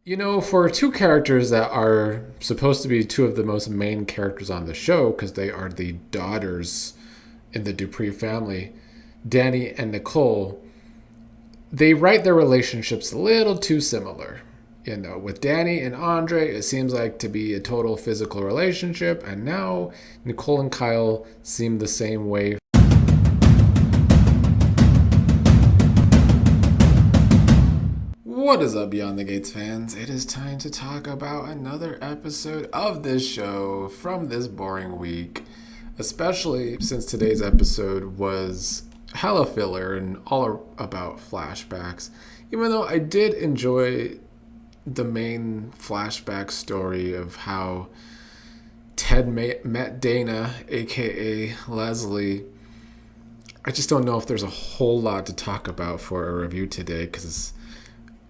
For two characters that are supposed to be two of the most main characters on the show, because they are the daughters in the Dupree family, Danny and Nicole, they write their relationships a little too similar. With Danny and Andre, it seems like to be a total physical relationship, and now Nicole and Kyle seem the same way. What is up, Beyond the Gates fans? It is time to talk about another episode of this show from this boring week, especially since today's episode was hella filler and all about flashbacks. Even though I did enjoy the main flashback story of how Ted met Dana, aka Leslie, I just don't know if there's a whole lot to talk about for a review today, because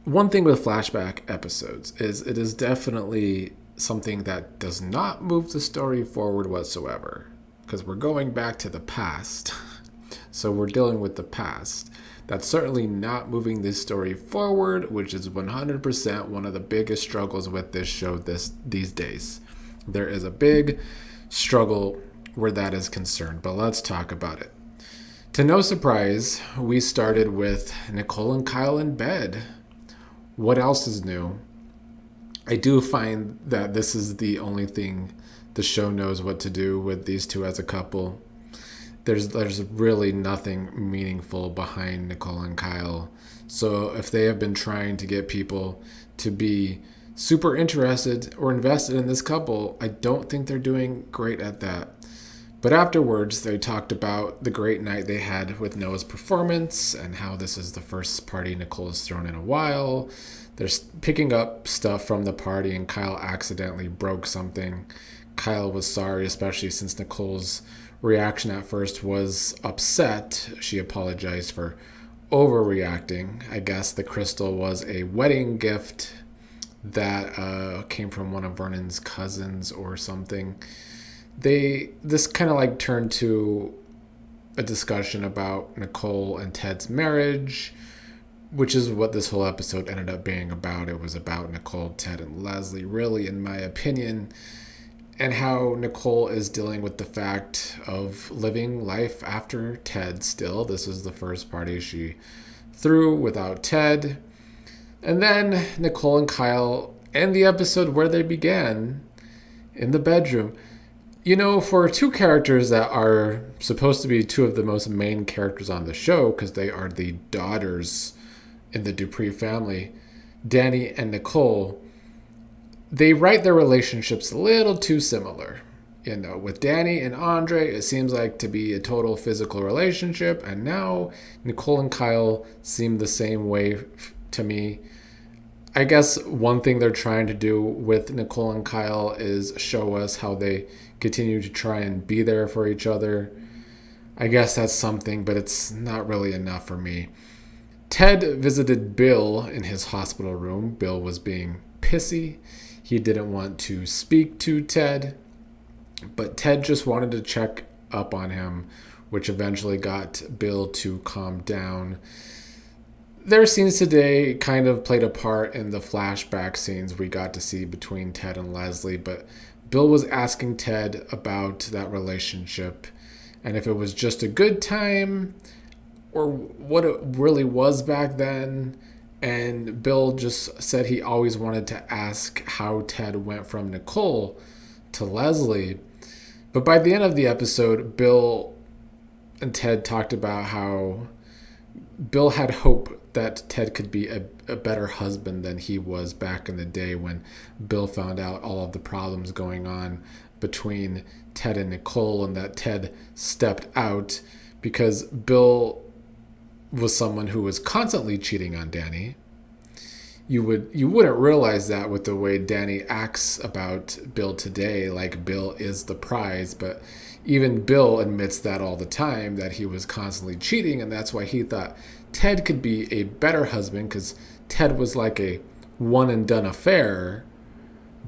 one thing with flashback episodes is it is definitely something that does not move the story forward whatsoever, because we're going back to the past. So we're dealing with the past. That's certainly not moving this story forward, which is 100% one of the biggest struggles with this show these days. There is a big struggle where that is concerned, but let's talk about it. To no surprise, we started with Nicole and Kyle in bed. What else is new? I do find that this is the only thing the show knows what to do with these two as a couple. There's really nothing meaningful behind Nicole and Kyle. So if they have been trying to get people to be super interested or invested in this couple, I don't think they're doing great at that. But afterwards, they talked about the great night they had with Noah's performance and how this is the first party Nicole has thrown in a while. They're picking up stuff from the party, and Kyle accidentally broke something. Kyle was sorry, especially since Nicole's reaction at first was upset. She apologized for overreacting. I guess the crystal was a wedding gift that came from one of Vernon's cousins or something. This kind of like turned to a discussion about Nicole and Ted's marriage, which is what this whole episode ended up being about. It was about Nicole, Ted, and Leslie, really, in my opinion, and how Nicole is dealing with the fact of living life after Ted still. This is the first party she threw without Ted. And then Nicole and Kyle end the episode where they began, in the bedroom. For two characters that are supposed to be two of the most main characters on the show, because they are the daughters in the Dupree family, Danny and Nicole, they write their relationships a little too similar. With Danny and Andre, it seems like to be a total physical relationship, and now Nicole and Kyle seem the same way to me. I guess one thing they're trying to do with Nicole and Kyle is show us how they continue to try and be there for each other. I guess that's something, but it's not really enough for me. Ted visited Bill in his hospital room. Bill was being pissy. He didn't want to speak to Ted, but Ted just wanted to check up on him, which eventually got Bill to calm down. Their scenes today kind of played a part in the flashback scenes we got to see between Ted and Leslie, but Bill was asking Ted about that relationship and if it was just a good time or what it really was back then. And Bill just said he always wanted to ask how Ted went from Nicole to Leslie. But by the end of the episode, Bill and Ted talked about how Bill had hope that Ted could be a better husband than he was back in the day when Bill found out all of the problems going on between Ted and Nicole, and that Ted stepped out because Bill was someone who was constantly cheating on Danny. You wouldn't realize that with the way Danny acts about Bill today, like Bill is the prize, but even Bill admits that all the time, that he was constantly cheating, and that's why he thought Ted could be a better husband, because Ted was like a one and done affair.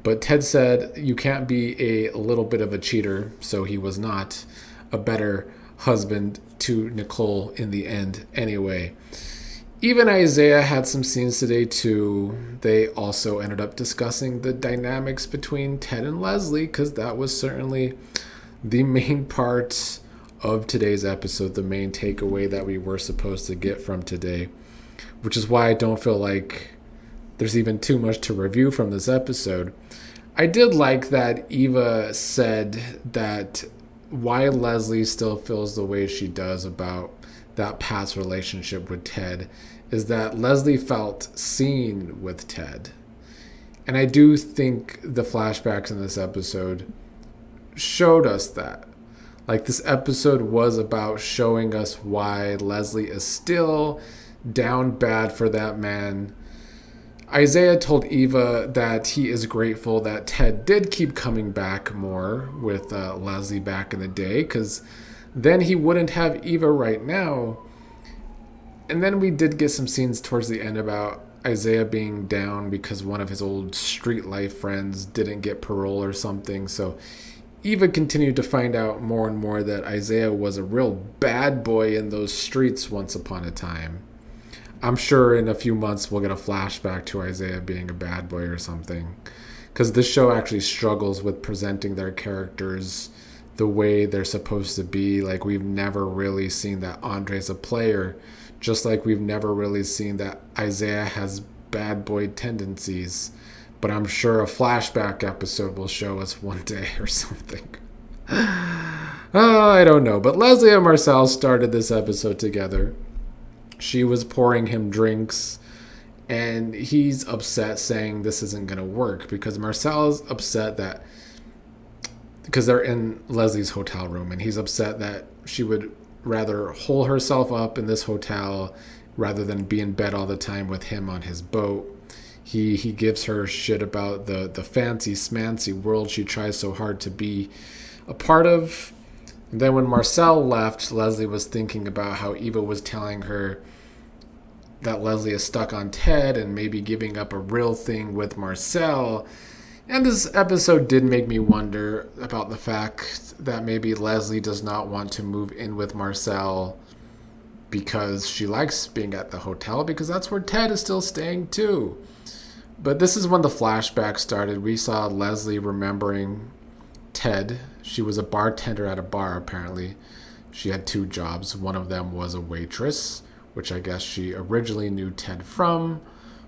But Ted said you can't be a little bit of a cheater, so he was not a better husband to Nicole in the end anyway. Even Isaiah had some scenes today too. They also ended up discussing the dynamics between Ted and Leslie, because that was certainly the main part of today's episode, the main takeaway that we were supposed to get from today, which is why I don't feel like there's even too much to review from this episode. I did like that Eva said that why Leslie still feels the way she does about that past relationship with Ted is that Leslie felt seen with Ted. And I do think the flashbacks in this episode showed us that. Like, this episode was about showing us why Leslie is still down bad for that man. Isaiah told Eva that he is grateful that Ted did keep coming back more with Leslie back in the day, because then he wouldn't have Eva right now. And then we did get some scenes towards the end about Isaiah being down because one of his old street life friends didn't get parole or something. So Eva continued to find out more and more that Isaiah was a real bad boy in those streets once upon a time. I'm sure in a few months we'll get a flashback to Isaiah being a bad boy or something, because this show actually struggles with presenting their characters the way they're supposed to be. Like, we've never really seen that Andre's a player, just like we've never really seen that Isaiah has bad boy tendencies. But I'm sure a flashback episode will show us one day or something. I don't know. But Leslie and Marcel started this episode together. She was pouring him drinks, and he's upset, saying this isn't going to work, because Marcel's upset that, because they're in Leslie's hotel room, and he's upset that she would rather hole herself up in this hotel rather than be in bed all the time with him on his boat. He gives her shit about the fancy smancy world she tries so hard to be a part of. And then when Marcel left, Leslie was thinking about how Eva was telling her that Leslie is stuck on Ted and maybe giving up a real thing with Marcel. And this episode did make me wonder about the fact that maybe Leslie does not want to move in with Marcel because she likes being at the hotel, because that's where Ted is still staying too. But this is when the flashback started. We saw Leslie remembering Ted. She was a bartender at a bar, apparently. She had 2 jobs. One of them was a waitress, which I guess she originally knew Ted from.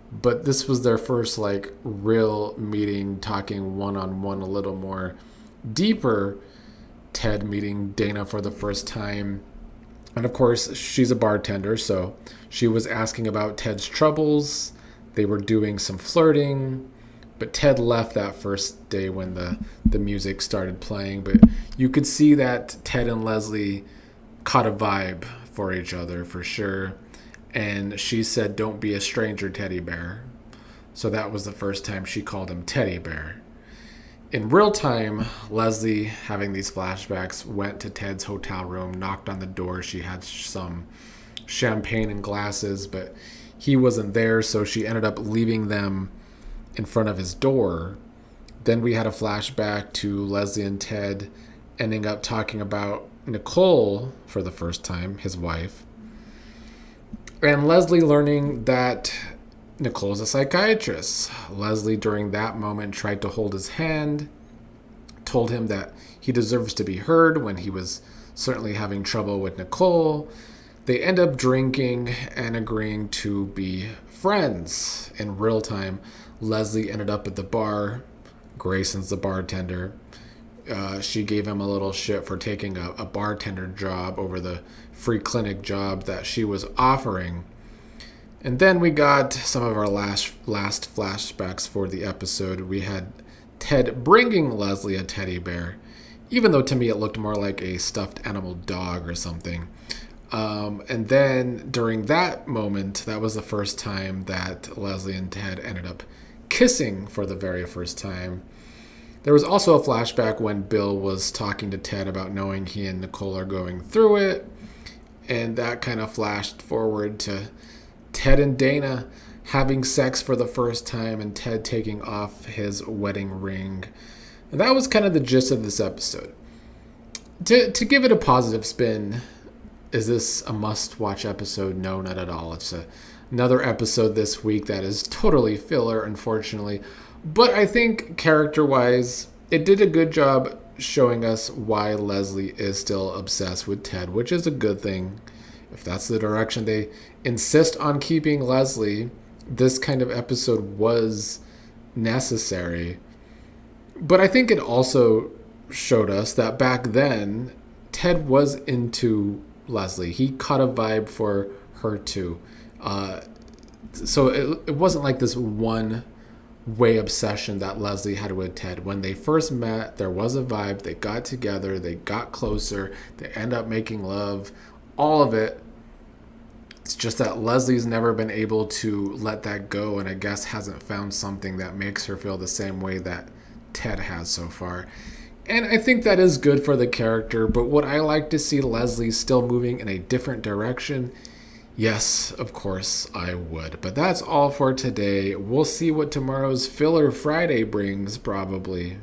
But this was their first, like, real meeting, talking one-on-one a little more deeper. Ted meeting Dana for the first time. And of course, she's a bartender, so she was asking about Ted's troubles. They were doing some flirting, but Ted left that first day when the music started playing. But you could see that Ted and Leslie caught a vibe for each other for sure. And she said, "Don't be a stranger, teddy bear." So that was the first time she called him teddy bear. In real time, Leslie, having these flashbacks, went to Ted's hotel room, knocked on the door. She had some champagne and glasses, but he wasn't there, so she ended up leaving them in front of his door. Then we had a flashback to Leslie and Ted ending up talking about Nicole for the first time, his wife. And Leslie learning that Nicole's a psychiatrist. Leslie, during that moment, tried to hold his hand, told him that he deserves to be heard when he was certainly having trouble with Nicole. They end up drinking and agreeing to be friends. In real time, Leslie ended up at the bar. Grayson's the bartender. She gave him a little shit for taking a bartender job over the free clinic job that she was offering. And then we got some of our last flashbacks for the episode. We had Ted bringing Leslie a teddy bear, even though to me it looked more like a stuffed animal dog or something. And then during that moment, that was the first time that Leslie and Ted ended up kissing for the very first time. There was also a flashback when Bill was talking to Ted about knowing he and Nicole are going through it. And that kind of flashed forward to Ted and Dana having sex for the first time and Ted taking off his wedding ring. And that was kind of the gist of this episode. To give it a positive spin, is this a must-watch episode? No, not at all. It's a Another episode this week that is totally filler, unfortunately. But I think character-wise, it did a good job showing us why Leslie is still obsessed with Ted, which is a good thing. If that's the direction they insist on keeping Leslie, this kind of episode was necessary. But I think it also showed us that back then, Ted was into Leslie. He caught a vibe for her too. So it wasn't like this one way obsession that Leslie had with Ted. When they first met, there was a vibe. They got together, they got closer, they end up making love. All of it. It's just that Leslie's never been able to let that go, and I guess hasn't found something that makes her feel the same way that Ted has so far. And I think that is good for the character, but would I like to see Leslie still moving in a different direction? Yes, of course I would. But that's all for today. We'll see what tomorrow's Filler Friday brings, probably.